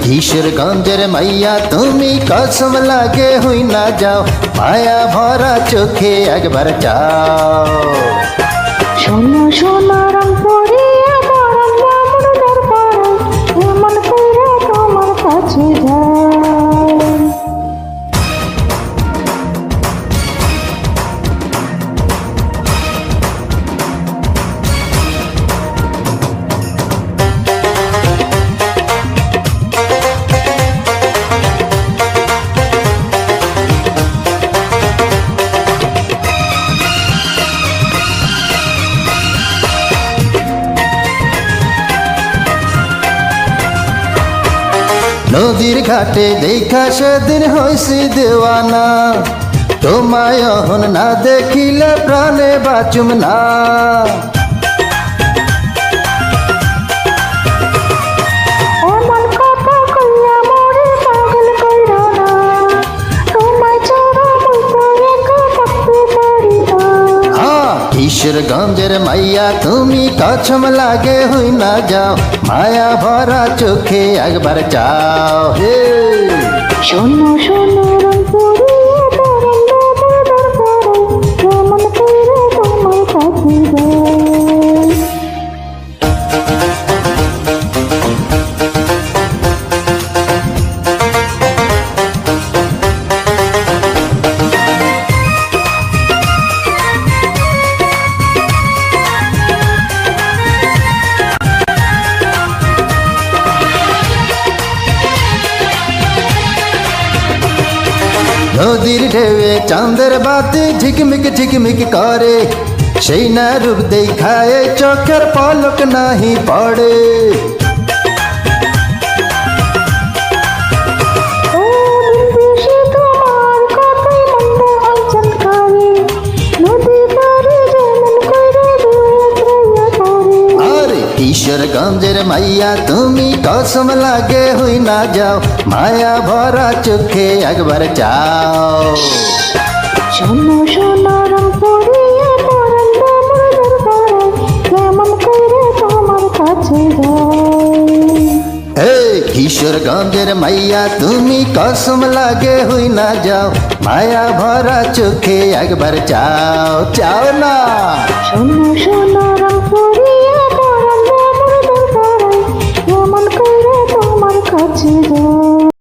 কিশোরগঞ্জের মাইয়া তুমি কসম লাগে হই না যাও, মায়া ভরা চোখে একবার চাও। শোনো শোনো রংপুরে আমার বামুন দরবারে, এমন কইরা তোমার কাছে যাই। নদীর ঘাটে দেখা সেদিন হইছি দেওয়ানা, তোমায় অহন না দেখিলে প্রাণে বাঁচুম না। এমন কথা কইয়া মোরে পাগল কইরা না, তোমায় ছাড়া মুই তো একা থাকতে পারি না। কিশোরগঞ্জের মাইয়া তুমি কসম লাগে হই না যাও, মায়া ভরা চোখে একবার চাও। হে শোনো শোনো রংপুরে আমার বামুন দরবারে, এমন কইরা তোমার কাছে যাই। নদীর ঢেউয়ে চাঁদের বাতি ঝিকমিক ঝিকমিক করে, সেই না রূপ দেখায় চোখের পলক নাহি পড়ে। দেশে তোমার কথাই মনটা হয় চমকারে, নদী পারে যেমন কইরা দূরে করে। আরে কিশোরগঞ্জের মাইয়া তুমি কসম লাগে হই না যাও, মায়া ভরা চোখে একবার চাও। শোনো শোনো রংপুরে আমার বামুন দরবারে, এমন কইরা তোমার কাছে যাই। কিশোরগঞ্জের মাইয়া তুমি কসম লাগে হই না যাও, মায়া ভরা চোখে একবার চাও। চাও না শোনো শোনো